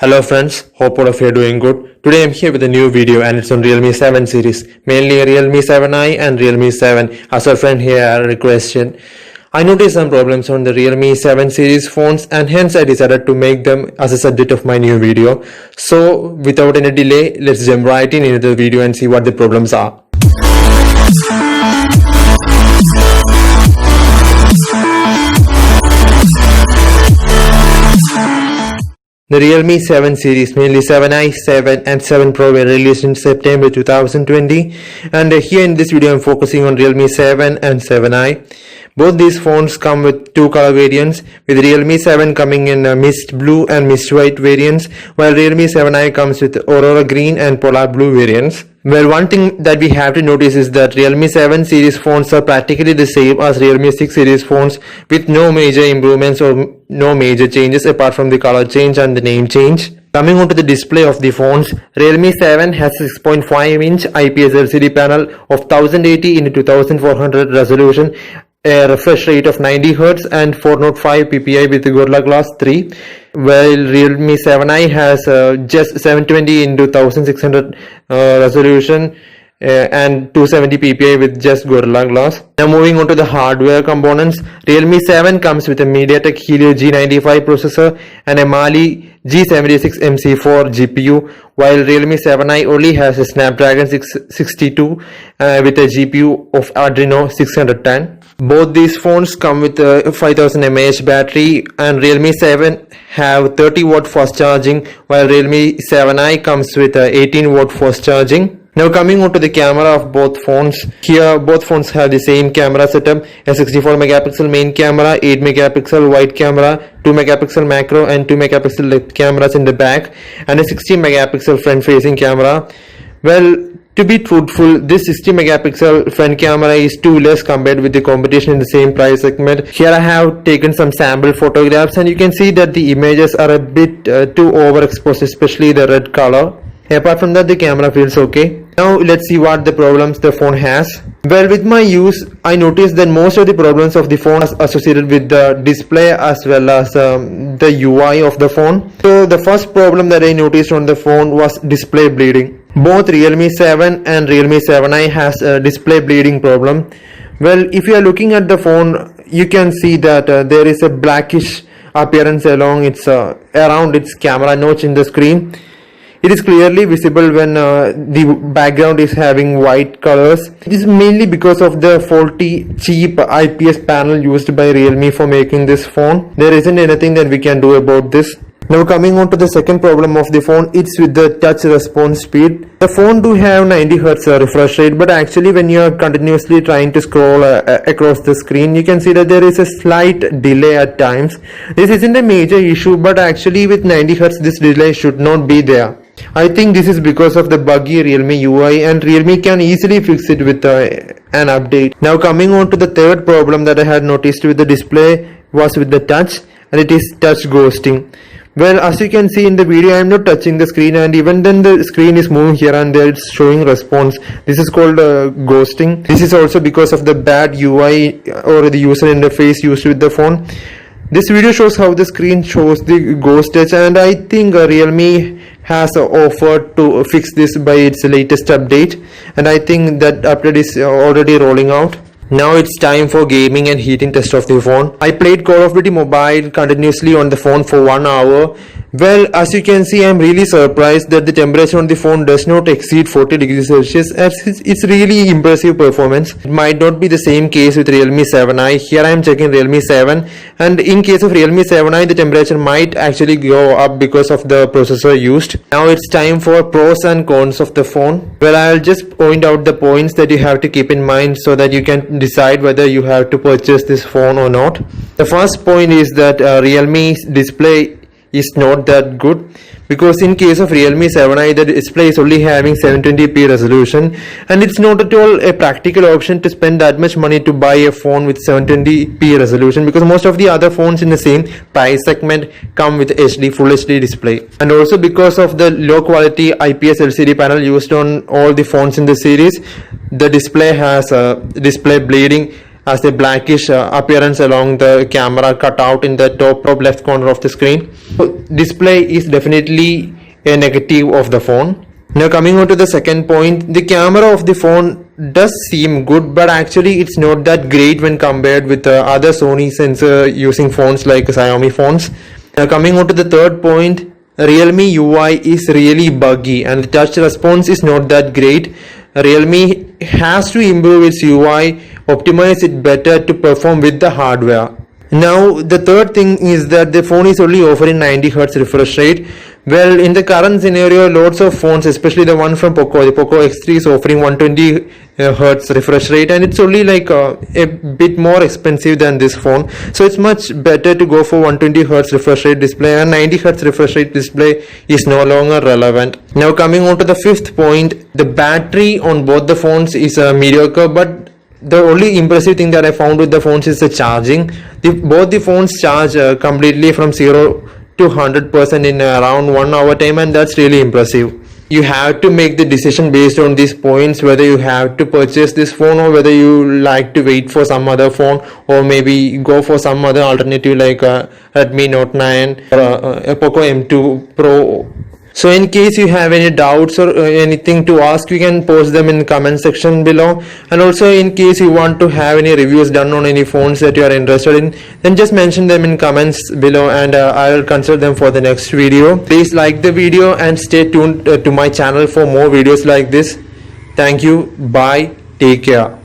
Hello friends, hope all of you are doing good. Today I'm here with a new video and it's on Realme 7 series, mainly Realme 7i and Realme 7. As a friend here requested, I noticed some problems on the Realme 7 series phones and hence I decided to make them as a subject of my new video. So without any delay, let's jump right into the video and see what the problems are. The Realme 7 series, mainly 7i, 7 and 7 Pro were released in September 2020, and here in this video I'm focusing on Realme 7 and 7i. Both these phones come with two color variants, with Realme 7 coming in mist blue and mist white variants, while Realme 7i comes with aurora green and polar blue variants. Well, one thing that we have to notice is that Realme 7 series phones are practically the same as Realme 6 series phones, with no major improvements or no major changes apart from the color change and the name change. Coming on to the display of the phones, Realme 7 has 6.5-inch IPS LCD panel of 1080 x 2400 resolution, a refresh rate of 90Hz and 405 ppi with Gorilla Glass 3, while Realme 7i has just 720 x 1600 resolution and 270 ppi with just Gorilla Glass. Now moving on to the hardware components, Realme 7 comes with a MediaTek Helio G95 processor and a Mali G76 MC4 GPU, while Realme 7i only has a Snapdragon 662 with a GPU of Adreno 610. Both these phones come with a 5000 mAh battery, and Realme 7 have 30 watt fast charging, while Realme 7i comes with 18 watt fast charging. Now coming on to the camera of both phones, here both phones have the same camera setup, a 64 megapixel main camera, 8 megapixel wide camera, 2 megapixel macro and 2 megapixel depth cameras in the back, and a 60 megapixel front facing camera. Well, to be truthful, this 60 megapixel front camera is too less compared with the competition in the same price segment. Here I have taken some sample photographs and you can see that the images are a bit too overexposed, especially the red color. Apart from that, the camera feels okay. Now let's see what the problems the phone has. Well, with my use, I noticed that most of the problems of the phone are associated with the display as well as the UI of the phone. So the first problem that I noticed on the phone was display bleeding. Both Realme 7 and Realme 7i has a display bleeding problem. Well, if you are looking at the phone, you can see that there is a blackish appearance along its around its camera notch in the screen. It is clearly visible when the background is having white colors. It is mainly because of the faulty cheap IPS panel used by Realme for making this phone. There isn't anything that we can do about this. Now coming on to the second problem of the phone, it's with the touch response speed. The phone do have 90Hz refresh rate, but actually when you are continuously trying to scroll across the screen, you can see that there is a slight delay at times. This isn't a major issue, but actually with 90Hz this delay should not be there. I think this is because of the buggy Realme UI, and Realme can easily fix it with an update. Now coming on to the third problem that I had noticed with the display was with the touch, and it is touch ghosting. Well, as you can see in the video, I am not touching the screen, and even then the screen is moving here and there, it's showing response. This is called ghosting. This is also because of the bad UI or the user interface used with the phone. This video shows how the screen shows the ghost touch, and I think Realme has offered to fix this by its latest update, and I think that update is already rolling out. Now it's time for gaming and heating test of the phone. I played Call of Duty Mobile continuously on the phone for 1 hour. Well, as you can see, I'm really surprised that the temperature on the phone does not exceed 40 degrees Celsius. It's really impressive performance. It might not be the same case with Realme 7i. Here I am checking Realme 7, and in case of Realme 7i, the temperature might actually go up because of the processor used. Now it's time for pros and cons of the phone. Well, I'll just point out the points that you have to keep in mind so that you can decide whether you have to purchase this phone or not. The first point is that Realme's display is not that good, because in case of Realme 7i, the display is only having 720p resolution, and it's not at all a practical option to spend that much money to buy a phone with 720p resolution, because most of the other phones in the same price segment come with full HD display. And also because of the low quality IPS LCD panel used on all the phones in the series, the display has display bleeding as a blackish appearance along the camera cutout in the top left corner of the screen. So display is definitely a negative of the phone. Now coming on to the second point, the camera of the phone does seem good, but actually it's not that great when compared with other Sony sensor using phones like Xiaomi phones. Now coming on to the third point, Realme UI is really buggy and the touch response is not that great. Realme has to improve its UI, optimize it better to perform with the hardware. Now the third thing is that the phone is only offering 90Hz refresh rate. Well, in the current scenario, lots of phones, especially the one from Poco, the Poco X3 is offering 120Hz refresh rate, and it's only like a bit more expensive than this phone. So it's much better to go for 120Hz refresh rate display, and 90Hz refresh rate display is no longer relevant. Now coming on to the fifth point, the battery on both the phones is mediocre, but the only impressive thing that I found with the phones is the charging. Both the phones charge completely from 0 to 100% in around 1 hour time, and that's really impressive. You have to make the decision based on these points whether you have to purchase this phone or whether you like to wait for some other phone or maybe go for some other alternative like Redmi Note 9 or a Poco M2 Pro. So in case you have any doubts or anything to ask, you can post them in comment section below. And also in case you want to have any reviews done on any phones that you are interested in, then just mention them in comments below and I will consider them for the next video. Please like the video and stay tuned to my channel for more videos like this. Thank you. Bye. Take care.